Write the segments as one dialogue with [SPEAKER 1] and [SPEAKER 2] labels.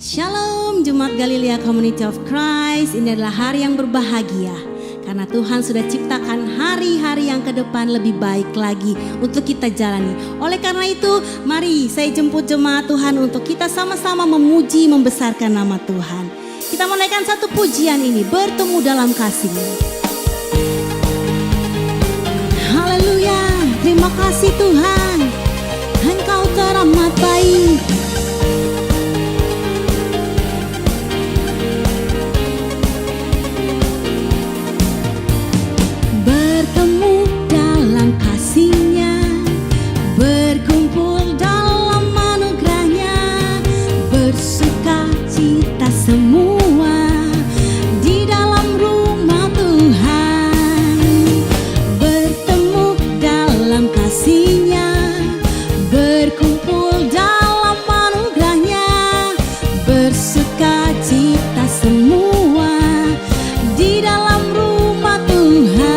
[SPEAKER 1] Shalom Jemaat Galilea Community of Christ. Ini adalah hari yang berbahagia karena Tuhan sudah ciptakan hari-hari yang ke depan lebih baik lagi untuk kita jalani. Oleh karena itu, mari saya jemput jemaat Tuhan untuk kita sama-sama memuji, membesarkan nama Tuhan. Kita menaikkan satu pujian ini, bertemu dalam kasih-Mu. Haleluya, terima kasih Tuhan, Engkau teramat baik. Bertemu dalam kasih-Nya, berkumpul dalam anugerah-Nya, bersuka cita semua di dalam rumah Tuhan. Bertemu dalam kasih-Nya, berkumpul dalam anugerah-Nya, bersuka cita semua di dalam rumah Tuhan.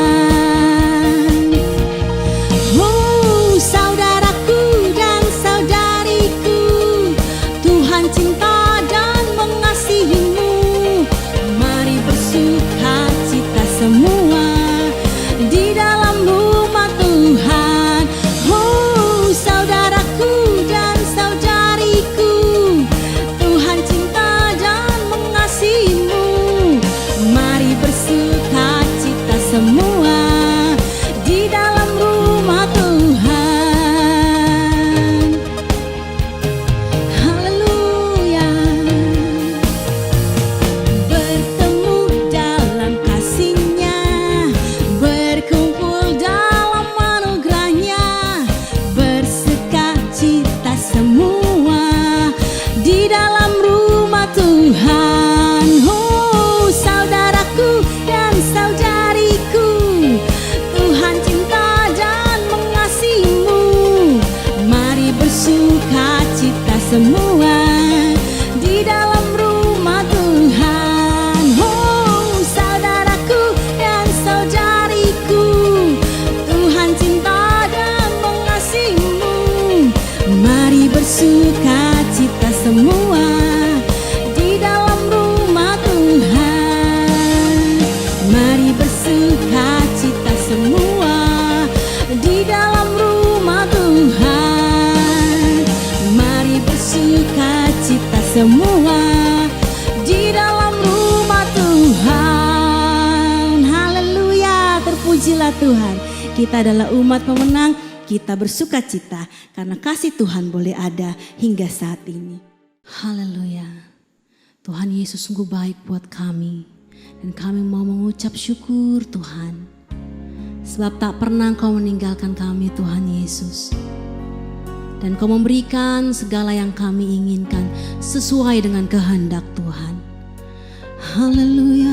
[SPEAKER 1] Semua di dalam rumah Tuhan. Haleluya, terpujilah Tuhan. Kita adalah umat pemenang, kita bersuka cita karena kasih Tuhan boleh ada hingga saat ini. Haleluya. Tuhan Yesus sungguh baik buat kami, dan kami mau mengucap syukur Tuhan, sebab tak pernah Engkau meninggalkan kami Tuhan Yesus. Dan Kau memberikan segala yang kami inginkan sesuai dengan kehendak Tuhan. Haleluya.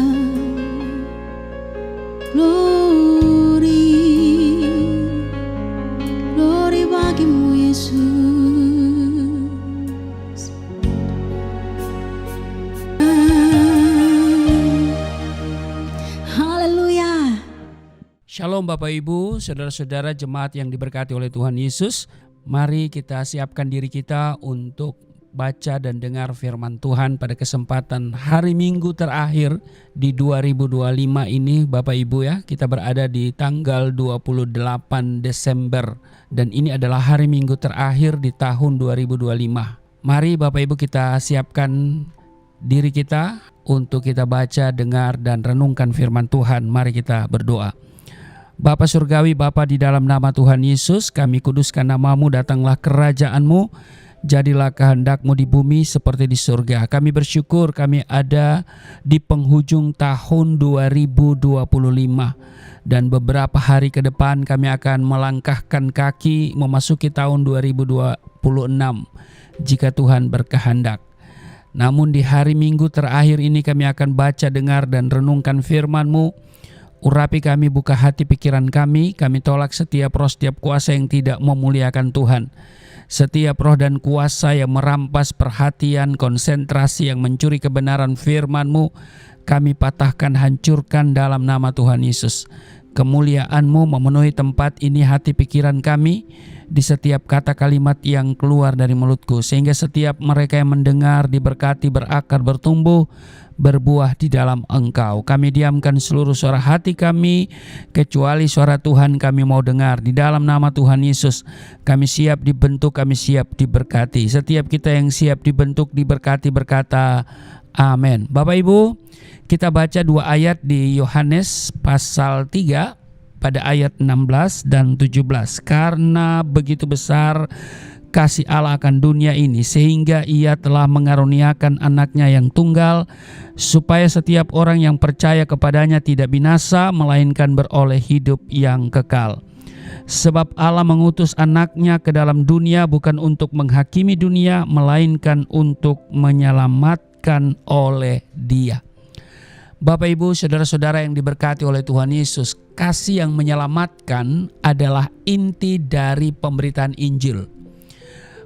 [SPEAKER 1] Glory, glory bagi-Mu Yesus. Haleluya.
[SPEAKER 2] Shalom Bapak Ibu, saudara-saudara jemaat yang diberkati oleh Tuhan Yesus. Mari kita siapkan diri kita untuk baca dan dengar firman Tuhan pada kesempatan hari Minggu terakhir di 2025 ini Bapak Ibu ya. Kita berada di tanggal 28 Desember dan ini adalah hari Minggu terakhir di tahun 2025. Mari Bapak Ibu kita siapkan diri kita untuk kita baca, dengar dan renungkan firman Tuhan. Mari kita berdoa. Bapa Surgawi, Bapa di dalam nama Tuhan Yesus, kami kuduskan nama-Mu, datanglah kerajaan-Mu, jadilah kehendak-Mu di bumi seperti di surga. Kami bersyukur kami ada di penghujung tahun 2025 dan beberapa hari ke depan kami akan melangkahkan kaki memasuki tahun 2026 jika Tuhan berkehendak. Namun di hari Minggu terakhir ini kami akan baca, dengar dan renungkan firman-Mu. Urapi kami, buka hati pikiran kami tolak setiap roh, setiap kuasa yang tidak memuliakan Tuhan. Setiap roh dan kuasa yang merampas perhatian, konsentrasi, yang mencuri kebenaran firman-Mu, kami patahkan, hancurkan dalam nama Tuhan Yesus. Kemuliaan-Mu memenuhi tempat ini, hati pikiran kami, di setiap kata kalimat yang keluar dari mulutku, sehingga setiap mereka yang mendengar diberkati, berakar, bertumbuh, berbuah di dalam Engkau. Kami diamkan seluruh suara hati kami, kecuali suara Tuhan kami mau dengar. Di dalam nama Tuhan Yesus, kami siap dibentuk, kami siap diberkati. Setiap kita yang siap dibentuk, diberkati, berkata amin. Bapak Ibu, kita baca 2 ayat di Yohanes pasal 3 pada ayat 16 dan 17. Karena begitu besar kasih Allah akan dunia ini, sehingga Ia telah mengaruniakan anaknya yang tunggal, supaya setiap orang yang percaya kepadanya tidak binasa, melainkan beroleh hidup yang kekal. Sebab Allah mengutus anaknya ke dalam dunia bukan untuk menghakimi dunia, melainkan untuk menyelamatkan oleh Dia. Bapak Ibu, saudara-saudara yang diberkati oleh Tuhan Yesus, kasih yang menyelamatkan adalah inti dari pemberitaan Injil.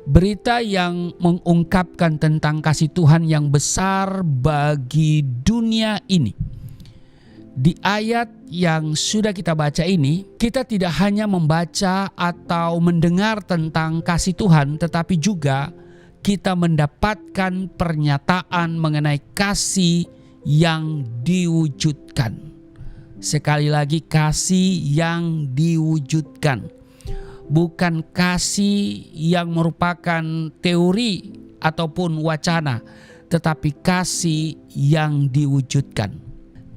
[SPEAKER 2] Berita yang mengungkapkan tentang kasih Tuhan yang besar bagi dunia ini. Di ayat yang sudah kita baca ini, kita tidak hanya membaca atau mendengar tentang kasih Tuhan, tetapi juga kita mendapatkan pernyataan mengenai kasih yang diwujudkan. Sekali lagi, kasih yang diwujudkan. Bukan kasih yang merupakan teori ataupun wacana, tetapi kasih yang diwujudkan.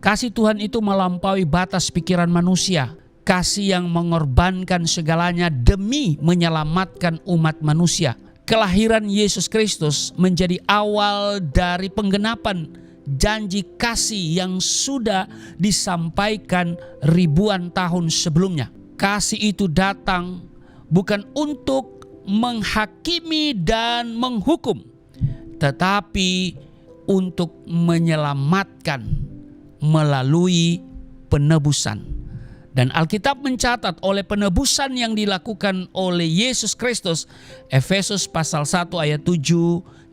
[SPEAKER 2] Kasih Tuhan itu melampaui batas pikiran manusia. Kasih yang mengorbankan segalanya demi menyelamatkan umat manusia. Kelahiran Yesus Kristus menjadi awal dari penggenapan janji kasih yang sudah disampaikan ribuan tahun sebelumnya. Kasih itu datang bukan untuk menghakimi dan menghukum, tetapi untuk menyelamatkan melalui penebusan. Dan Alkitab mencatat oleh penebusan yang dilakukan oleh Yesus Kristus, Efesus pasal 1 ayat 7,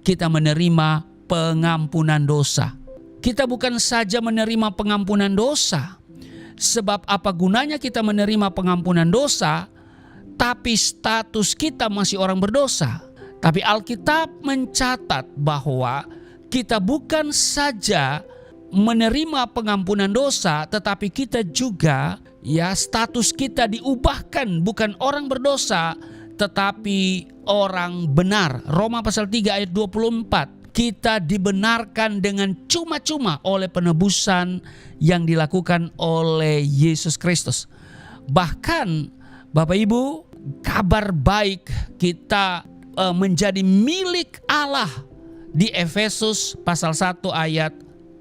[SPEAKER 2] kita menerima pengampunan dosa. Kita bukan saja menerima pengampunan dosa, sebab apa gunanya kita menerima pengampunan dosa, tapi status kita masih orang berdosa. Tapi Alkitab mencatat bahwa kita bukan saja menerima pengampunan dosa, tetapi kita juga status kita diubahkan, bukan orang berdosa, tetapi orang benar. Roma pasal 3 ayat 24. Kita dibenarkan dengan cuma-cuma oleh penebusan yang dilakukan oleh Yesus Kristus. Bahkan Bapak Ibu, kabar baik kita menjadi milik Allah di Efesus pasal 1 ayat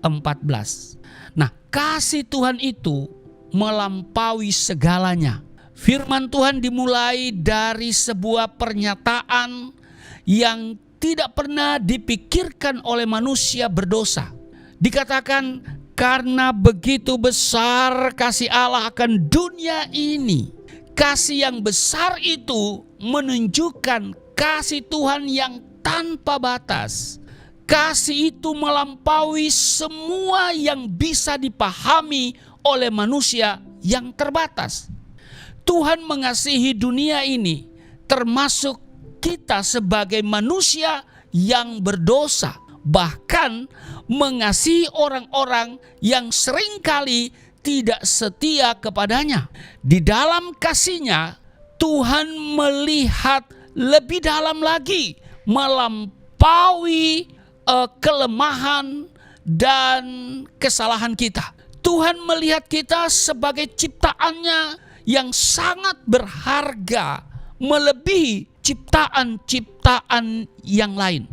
[SPEAKER 2] 14. Nah, kasih Tuhan itu melampaui segalanya. Firman Tuhan dimulai dari sebuah pernyataan yang tidak pernah dipikirkan oleh manusia berdosa. Dikatakan, karena begitu besar kasih Allah akan dunia ini. Kasih yang besar itu menunjukkan kasih Tuhan yang tanpa batas. Kasih itu melampaui semua yang bisa dipahami oleh manusia yang terbatas. Tuhan mengasihi dunia ini, termasuk kita sebagai manusia yang berdosa. Bahkan mengasihi orang-orang yang seringkali tidak setia kepadanya. Di dalam kasih-Nya, Tuhan melihat lebih dalam lagi, melampaui kelemahan dan kesalahan kita. Tuhan melihat kita sebagai ciptaan-Nya yang sangat berharga, melebihi ciptaan-ciptaan yang lain.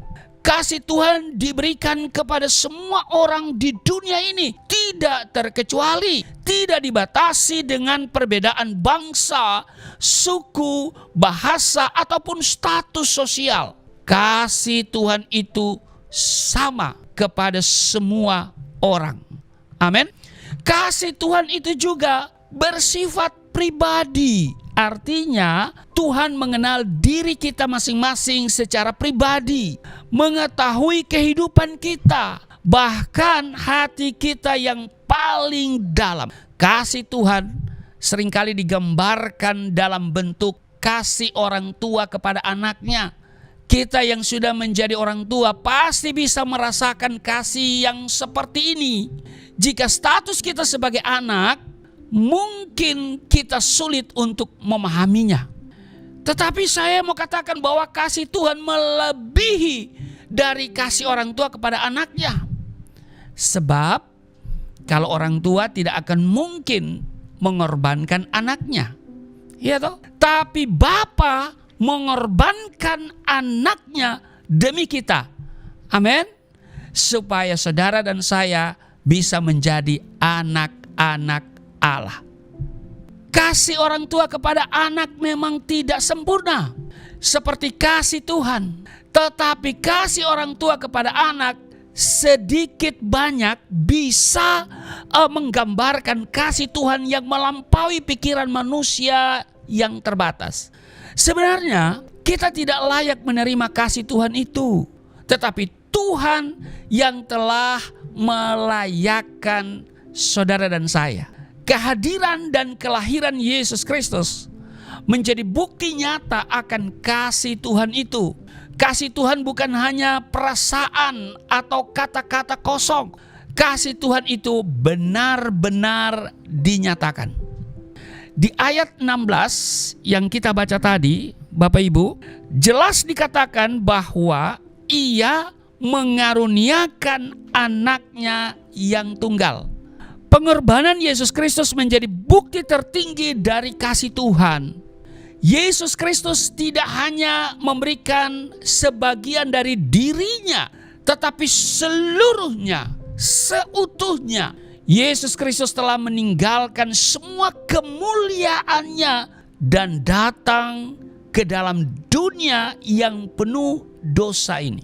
[SPEAKER 2] Kasih Tuhan diberikan kepada semua orang di dunia ini, tidak terkecuali, tidak dibatasi dengan perbedaan bangsa, suku, bahasa, ataupun status sosial. Kasih Tuhan itu sama kepada semua orang. Amin. Kasih Tuhan itu juga bersifat pribadi. Artinya Tuhan mengenal diri kita masing-masing secara pribadi, mengetahui kehidupan kita, bahkan hati kita yang paling dalam. Kasih Tuhan seringkali digambarkan dalam bentuk kasih orang tua kepada anaknya. Kita yang sudah menjadi orang tua pasti bisa merasakan kasih yang seperti ini. Jika status kita sebagai anak, mungkin kita sulit untuk memahaminya. Tetapi saya mau katakan bahwa kasih Tuhan melebihi dari kasih orang tua kepada anaknya. Sebab kalau orang tua tidak akan mungkin mengorbankan anaknya. Ya toh? Tapi Bapa mengorbankan anaknya demi kita. Amin. Supaya saudara dan saya bisa menjadi anak-anak Allah. Kasih orang tua kepada anak memang tidak sempurna seperti kasih Tuhan. Tetapi kasih orang tua kepada anak sedikit banyak bisa menggambarkan kasih Tuhan yang melampaui pikiran manusia yang terbatas. Sebenarnya kita tidak layak menerima kasih Tuhan itu, tetapi Tuhan yang telah melayakkan saudara dan saya. Kehadiran dan kelahiran Yesus Kristus menjadi bukti nyata akan kasih Tuhan itu. Kasih Tuhan bukan hanya perasaan atau kata-kata kosong. Kasih Tuhan itu benar-benar dinyatakan. Di ayat 16 yang kita baca tadi, Bapak Ibu, jelas dikatakan bahwa Ia mengaruniakan anaknya yang tunggal. Pengorbanan Yesus Kristus menjadi bukti tertinggi dari kasih Tuhan. Yesus Kristus tidak hanya memberikan sebagian dari dirinya, tetapi seluruhnya, seutuhnya. Yesus Kristus telah meninggalkan semua kemuliaannya dan datang ke dalam dunia yang penuh dosa ini.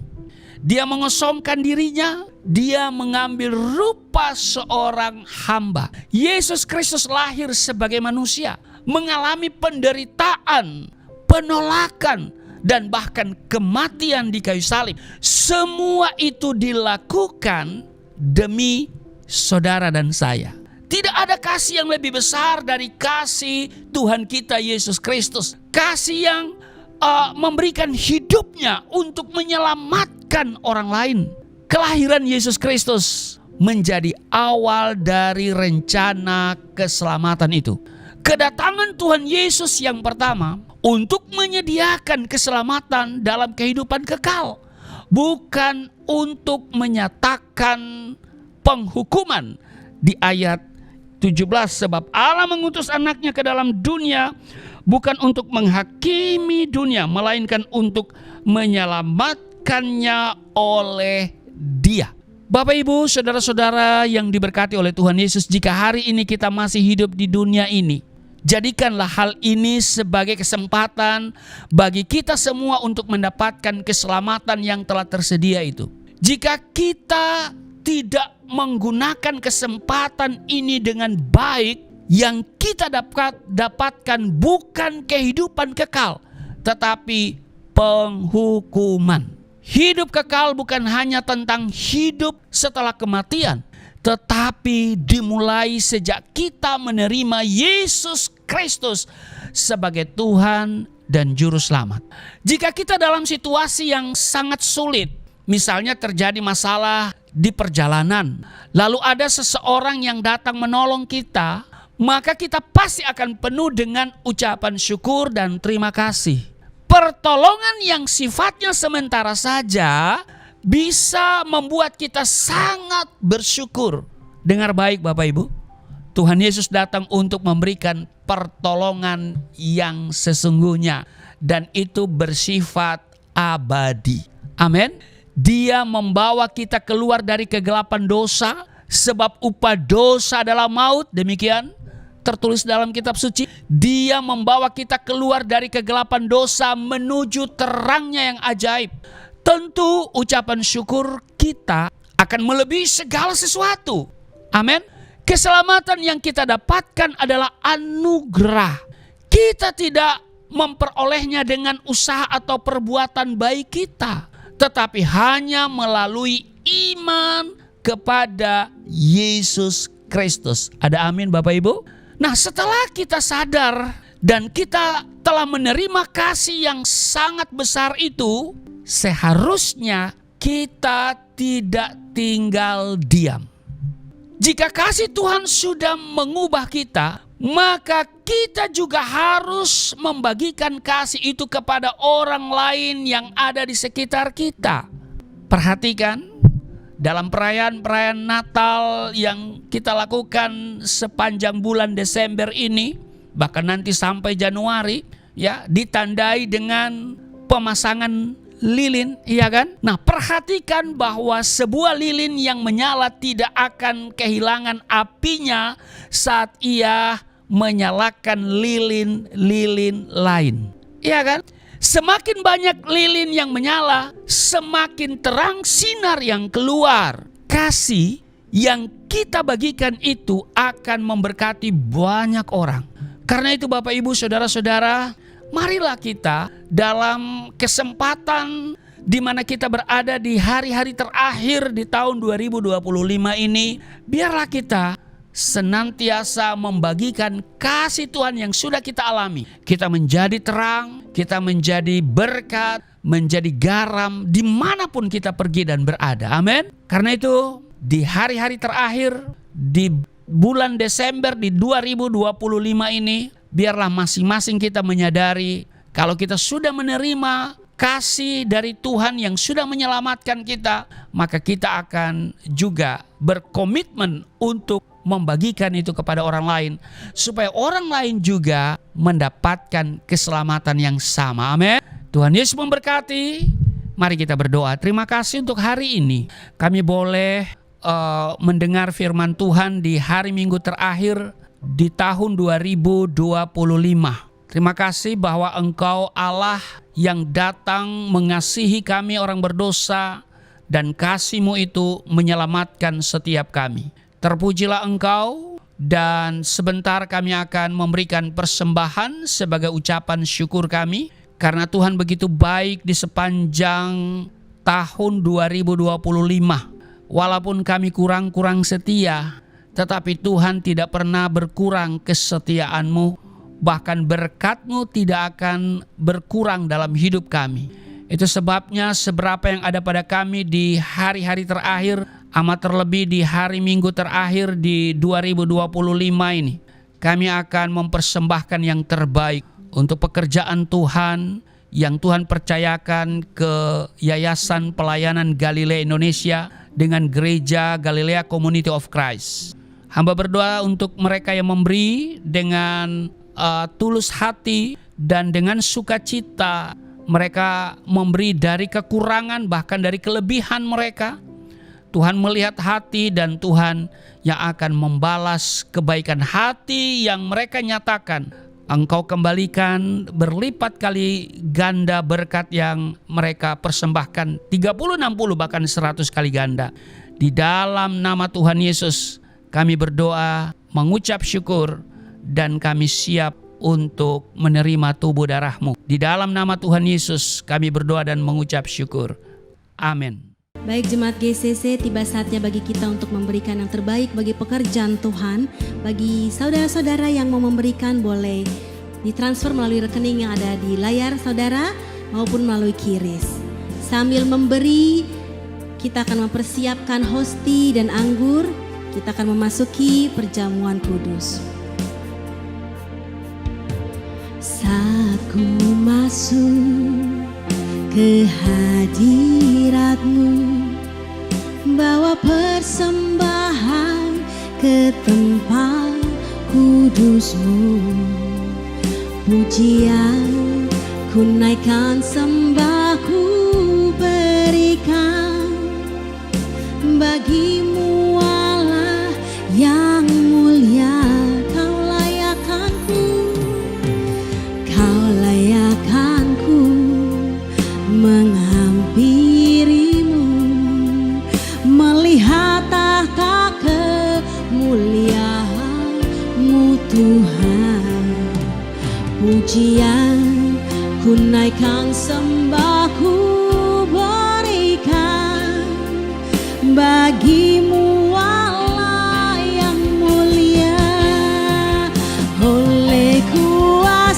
[SPEAKER 2] Dia mengosongkan dirinya, dia mengambil rupa seorang hamba. Yesus Kristus lahir sebagai manusia, mengalami penderitaan, penolakan, dan bahkan kematian di kayu salib. Semua itu dilakukan demi saudara dan saya. Tidak ada kasih yang lebih besar dari kasih Tuhan kita Yesus Kristus. Kasih yang memberikan hidupnya untuk menyelamatkan orang lain. Kelahiran Yesus Kristus menjadi awal dari rencana keselamatan itu. Kedatangan Tuhan Yesus yang pertama untuk menyediakan keselamatan dalam kehidupan kekal, bukan untuk menyatakan penghukuman. Di ayat 17, sebab Allah mengutus anaknya ke dalam dunia bukan untuk menghakimi dunia, melainkan untuk menyelamatkannya oleh Dia. Bapak Ibu, saudara-saudara yang diberkati oleh Tuhan Yesus, jika hari ini kita masih hidup di dunia ini, jadikanlah hal ini sebagai kesempatan bagi kita semua untuk mendapatkan keselamatan yang telah tersedia itu. Jika kita tidak menggunakan kesempatan ini dengan baik, yang kita dapatkan bukan kehidupan kekal, tetapi penghukuman. Hidup kekal bukan hanya tentang hidup setelah kematian, tetapi dimulai sejak kita menerima Yesus Kristus sebagai Tuhan dan Juru Selamat. Jika kita dalam situasi yang sangat sulit, misalnya terjadi masalah di perjalanan, lalu ada seseorang yang datang menolong kita, maka kita pasti akan penuh dengan ucapan syukur dan terima kasih. Pertolongan yang sifatnya sementara saja bisa membuat kita sangat bersyukur. Dengar baik Bapak Ibu, Tuhan Yesus datang untuk memberikan pertolongan yang sesungguhnya, dan itu bersifat abadi. Amin. Dia membawa kita keluar dari kegelapan dosa, sebab upah dosa adalah maut, demikian tertulis dalam kitab suci. Dia membawa kita keluar dari kegelapan dosa menuju terangnya yang ajaib. Tentu ucapan syukur kita akan melebihi segala sesuatu. Amin. Keselamatan yang kita dapatkan adalah anugerah. Kita tidak memperolehnya dengan usaha atau perbuatan baik kita, tetapi hanya melalui iman kepada Yesus Kristus. Ada amin Bapak Ibu? Nah, setelah kita sadar dan kita telah menerima kasih yang sangat besar itu, seharusnya kita tidak tinggal diam. Jika kasih Tuhan sudah mengubah kita, maka kita juga harus membagikan kasih itu kepada orang lain yang ada di sekitar kita. Perhatikan, dalam perayaan-perayaan Natal yang kita lakukan sepanjang bulan Desember ini, bahkan nanti sampai Januari, ya, ditandai dengan pemasangan lilin, iya kan? Nah, perhatikan bahwa sebuah lilin yang menyala tidak akan kehilangan apinya saat ia menyalakan lilin-lilin lain. Iya kan? Semakin banyak lilin yang menyala, semakin terang sinar yang keluar. Kasih yang kita bagikan itu akan memberkati banyak orang. Karena itu Bapak Ibu Saudara-saudara, marilah kita dalam kesempatan di mana kita berada di hari-hari terakhir di tahun 2025 ini, biarlah kita senantiasa membagikan kasih Tuhan yang sudah kita alami. Kita menjadi terang, kita menjadi berkat, menjadi garam dimanapun kita pergi dan berada. Amin. Karena itu di hari-hari terakhir di bulan Desember di 2025 ini, biarlah masing-masing kita menyadari kalau kita sudah menerima kasih dari Tuhan yang sudah menyelamatkan kita, maka kita akan juga berkomitmen untuk membagikan itu kepada orang lain, supaya orang lain juga mendapatkan keselamatan yang sama. Amin. Tuhan Yesus memberkati. Mari kita berdoa. Terima kasih untuk hari ini kami boleh mendengar firman Tuhan di hari Minggu terakhir di tahun 2025. Terima kasih bahwa Engkau Allah yang datang mengasihi kami orang berdosa, dan kasih-Mu itu menyelamatkan setiap kami. Terpujilah Engkau, dan sebentar kami akan memberikan persembahan sebagai ucapan syukur kami, karena Tuhan begitu baik di sepanjang tahun 2025. Walaupun kami kurang setia, tetapi Tuhan tidak pernah berkurang kesetiaan-Mu. Bahkan berkat-Mu tidak akan berkurang dalam hidup kami. Itu sebabnya seberapa yang ada pada kami di hari-hari terakhir, amat terlebih di hari Minggu terakhir di 2025 ini, kami akan mempersembahkan yang terbaik untuk pekerjaan Tuhan yang Tuhan percayakan ke Yayasan Pelayanan Galilea Indonesia dengan Gereja Galilea Community of Christ. Hamba berdoa untuk mereka yang memberi dengan tulus hati dan dengan sukacita. Mereka memberi dari kekurangan, bahkan dari kelebihan mereka. Tuhan melihat hati, dan Tuhan yang akan membalas kebaikan hati yang mereka nyatakan. Engkau kembalikan berlipat kali ganda berkat yang mereka persembahkan, 30, 60, bahkan 100 kali ganda. Di dalam nama Tuhan Yesus kami berdoa, mengucap syukur, dan kami siap untuk menerima tubuh darah-Mu. Di dalam nama Tuhan Yesus kami berdoa dan mengucap syukur. Amin.
[SPEAKER 1] Baik jemaat GCC, tiba saatnya bagi kita untuk memberikan yang terbaik bagi pekerjaan Tuhan. Bagi saudara-saudara yang mau memberikan, boleh ditransfer melalui rekening yang ada di layar saudara maupun melalui QRIS. Sambil memberi, kita akan mempersiapkan hosti dan anggur. Kita akan memasuki perjamuan kudus. Saat ku masuk ke hadirat-Mu, bawa persembahan ke tempat kudus-Mu. Pujian ku naikkan, sembah ku berikan bagi-Mu Allah yang mulia. Kau layakanku menghampirimu, melihat tahta kemuliaan-Mu Tuhan. Pujian ku naikkan, sembah ku berikan bagi-Mu Allah yang mulia. Oleh kuasa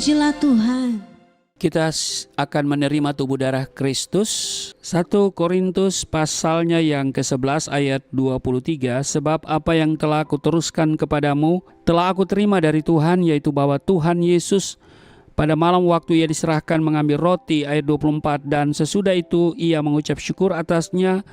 [SPEAKER 1] Terpujilah Tuhan.
[SPEAKER 2] Kita akan menerima tubuh darah Kristus. 1 Korintus pasalnya yang ke-11 ayat 23, sebab apa yang telah aku teruskan kepadamu telah aku terima dari Tuhan, yaitu bahwa Tuhan Yesus pada malam waktu ia diserahkan mengambil roti, ayat 24, dan sesudah itu ia mengucap syukur atasnya,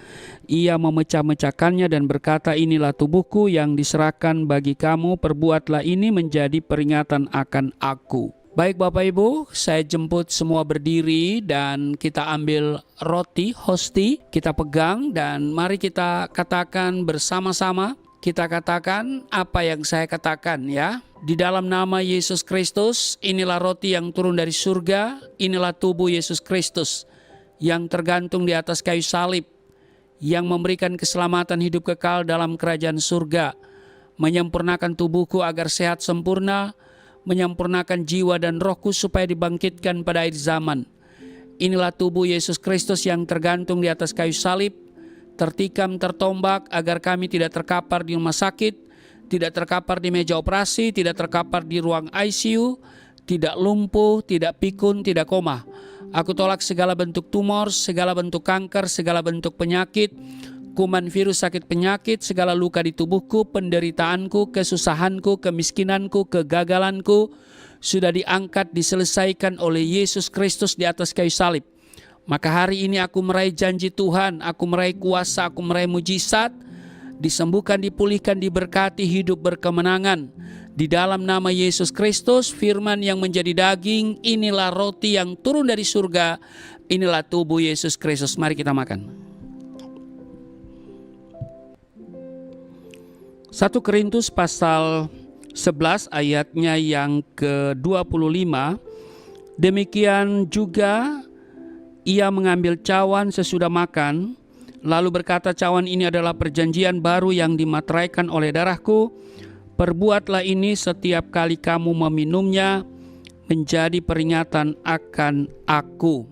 [SPEAKER 2] ia memecah-mecahkannya dan berkata, inilah tubuhku yang diserahkan bagi kamu, perbuatlah ini menjadi peringatan akan aku. Baik Bapak Ibu, saya jemput semua berdiri dan kita ambil roti, hosti, kita pegang dan mari kita katakan bersama-sama. Kita katakan apa yang saya katakan ya. Di dalam nama Yesus Kristus, inilah roti yang turun dari surga, inilah tubuh Yesus Kristus yang tergantung di atas kayu salib, yang memberikan keselamatan hidup kekal dalam kerajaan surga, menyempurnakan tubuhku agar sehat sempurna, menyempurnakan jiwa dan rohku supaya dibangkitkan pada akhir zaman. Inilah tubuh Yesus Kristus yang tergantung di atas kayu salib, tertikam, tertombak agar kami tidak terkapar di rumah sakit, tidak terkapar di meja operasi, tidak terkapar di ruang ICU, tidak lumpuh, tidak pikun, tidak koma. Aku tolak segala bentuk tumor, segala bentuk kanker, segala bentuk penyakit, kuman virus sakit penyakit, segala luka di tubuhku, penderitaanku, kesusahanku, kemiskinanku, kegagalanku, sudah diangkat, diselesaikan oleh Yesus Kristus di atas kayu salib. Maka hari ini aku meraih janji Tuhan, aku meraih kuasa, aku meraih mujizat, disembuhkan, dipulihkan, diberkati, hidup berkemenangan. Di dalam nama Yesus Kristus, firman yang menjadi daging, inilah roti yang turun dari surga, inilah tubuh Yesus Kristus. Mari kita makan. 1 Korintus pasal 11 ayatnya yang ke-25, demikian juga ia mengambil cawan sesudah makan, lalu berkata, cawan ini adalah perjanjian baru yang dimateraikan oleh darahku. Perbuatlah ini setiap kali kamu meminumnya, menjadi peringatan akan aku.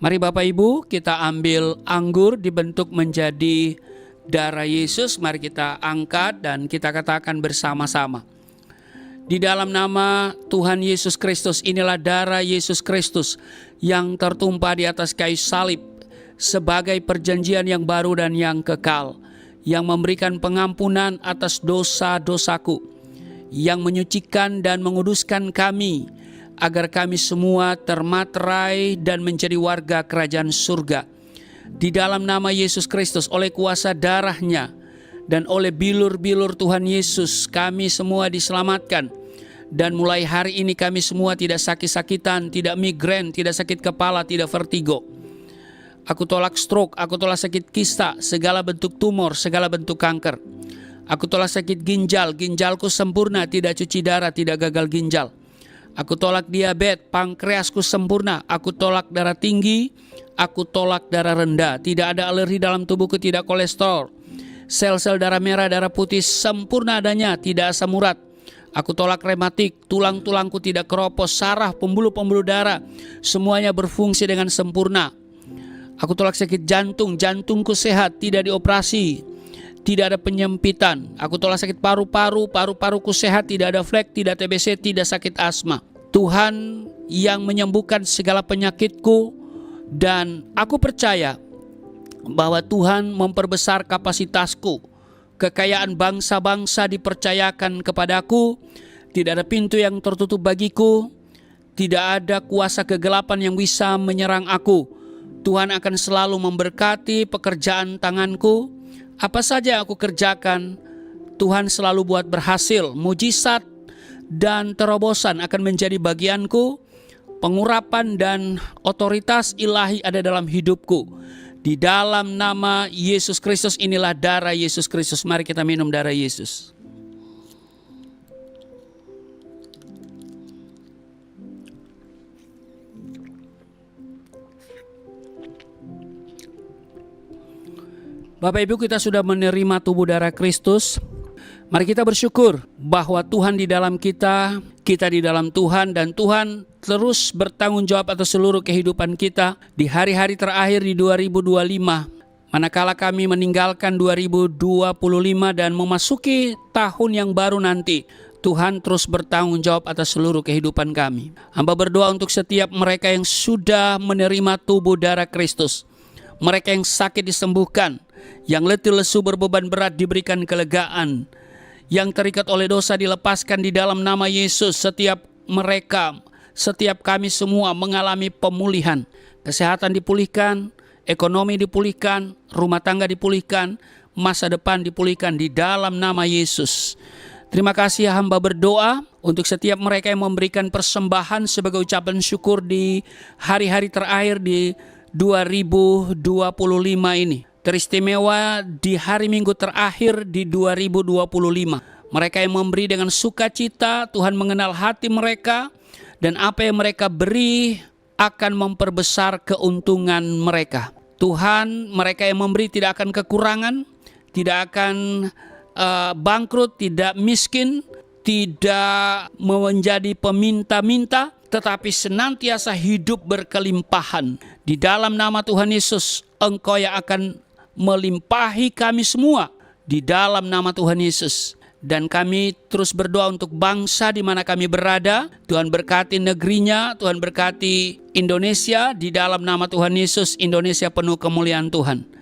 [SPEAKER 2] Mari Bapak Ibu, kita ambil anggur dibentuk menjadi darah Yesus. Mari kita angkat dan kita katakan bersama-sama. Di dalam nama Tuhan Yesus Kristus, inilah darah Yesus Kristus yang tertumpah di atas kayu salib sebagai perjanjian yang baru dan yang kekal, yang memberikan pengampunan atas dosa-dosaku, yang menyucikan dan menguduskan kami, agar kami semua termaterai dan menjadi warga kerajaan surga. Di dalam nama Yesus Kristus, oleh kuasa darahnya dan oleh bilur-bilur Tuhan Yesus, kami semua diselamatkan. Dan mulai hari ini kami semua tidak sakit-sakitan, tidak migrain, tidak sakit kepala, tidak vertigo. Aku tolak stroke, aku tolak sakit kista, segala bentuk tumor, segala bentuk kanker. Aku tolak sakit ginjal, ginjalku sempurna, tidak cuci darah, tidak gagal ginjal. Aku tolak diabetes, pankreasku sempurna. Aku tolak darah tinggi, aku tolak darah rendah. Tidak ada alergi dalam tubuhku, tidak kolesterol. Sel-sel darah merah, darah putih sempurna adanya, tidak asam urat. Aku tolak rematik, tulang-tulangku tidak keropos, saraf, pembuluh-pembuluh darah, semuanya berfungsi dengan sempurna. Aku tolak sakit jantung, jantungku sehat, tidak dioperasi, tidak ada penyempitan. Aku tolak sakit paru-paru, paru-paruku sehat, tidak ada flek, tidak TBC, tidak sakit asma. Tuhan yang menyembuhkan segala penyakitku, dan aku percaya bahwa Tuhan memperbesar kapasitasku. Kekayaan bangsa-bangsa dipercayakan kepadaku, tidak ada pintu yang tertutup bagiku, tidak ada kuasa kegelapan yang bisa menyerang aku. Tuhan akan selalu memberkati pekerjaan tanganku. Apa saja yang aku kerjakan, Tuhan selalu buat berhasil. Mujizat dan terobosan akan menjadi bagianku. Pengurapan dan otoritas ilahi ada dalam hidupku. Di dalam nama Yesus Kristus, inilah darah Yesus Kristus. Mari kita minum darah Yesus. Bapak Ibu, kita sudah menerima tubuh darah Kristus. Mari kita bersyukur bahwa Tuhan di dalam kita di dalam Tuhan, dan Tuhan terus bertanggung jawab atas seluruh kehidupan kita di hari-hari terakhir di 2025. Manakala kami meninggalkan 2025 dan memasuki tahun yang baru nanti, Tuhan terus bertanggung jawab atas seluruh kehidupan kami. Hamba berdoa untuk setiap mereka yang sudah menerima tubuh darah Kristus. Mereka yang sakit disembuhkan, yang letih lesu berbeban berat diberikan kelegaan, yang terikat oleh dosa dilepaskan di dalam nama Yesus. Setiap mereka, setiap kami semua mengalami pemulihan. Kesehatan dipulihkan, ekonomi dipulihkan, rumah tangga dipulihkan, masa depan dipulihkan di dalam nama Yesus. Terima kasih hamba berdoa untuk setiap mereka yang memberikan persembahan sebagai ucapan syukur di hari-hari terakhir di 2025 ini. Teristimewa di hari Minggu terakhir di 2025. Mereka yang memberi dengan sukacita, Tuhan mengenal hati mereka, dan apa yang mereka beri akan memperbesar keuntungan mereka. Tuhan, mereka yang memberi tidak akan kekurangan, tidak akan bangkrut, tidak miskin, tidak menjadi peminta-minta, tetapi senantiasa hidup berkelimpahan. Di dalam nama Tuhan Yesus, Engkau yang akan melimpahi kami semua di dalam nama Tuhan Yesus. Dan kami terus berdoa untuk bangsa di mana kami berada. Tuhan berkati negerinya, Tuhan berkati Indonesia. Di dalam nama Tuhan Yesus, Indonesia penuh kemuliaan Tuhan.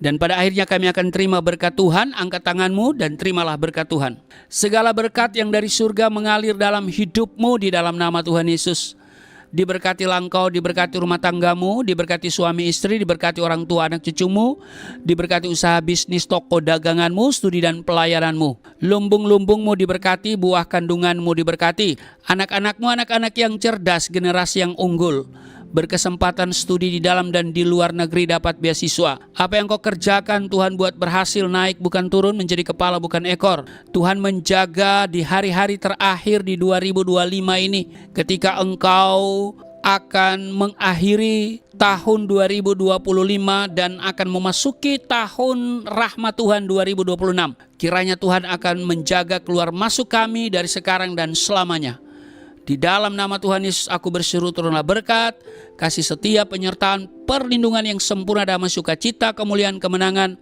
[SPEAKER 2] Dan pada akhirnya kami akan terima berkat Tuhan. Angkat tanganmu dan terimalah berkat Tuhan. Segala berkat yang dari surga mengalir dalam hidupmu di dalam nama Tuhan Yesus. Diberkatilah engkau, diberkati rumah tanggamu, diberkati suami istri, diberkati orang tua anak cucumu, diberkati usaha bisnis toko daganganmu, studi dan pelayananmu. Lumbung-lumbungmu diberkati, buah kandunganmu diberkati. Anak-anakmu anak-anak yang cerdas, generasi yang unggul. Berkesempatan studi di dalam dan di luar negeri, dapat beasiswa. Apa yang kau kerjakan Tuhan buat berhasil, naik bukan turun, menjadi kepala bukan ekor. Tuhan menjaga di hari-hari terakhir di 2025 ini, ketika engkau akan mengakhiri tahun 2025 dan akan memasuki tahun rahmat Tuhan 2026. Kiranya Tuhan akan menjaga keluar masuk kami dari sekarang dan selamanya. Di dalam nama Tuhan Yesus aku berseru, turunlah berkat, kasih setia, penyertaan, perlindungan yang sempurna, damai, sukacita, kemuliaan, kemenangan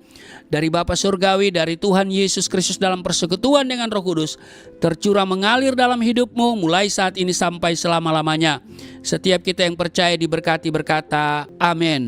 [SPEAKER 2] dari Bapa Surgawi, dari Tuhan Yesus Kristus dalam persekutuan dengan Roh Kudus, tercurah mengalir dalam hidupmu mulai saat ini sampai selama-lamanya. Setiap kita yang percaya diberkati berkata, amin.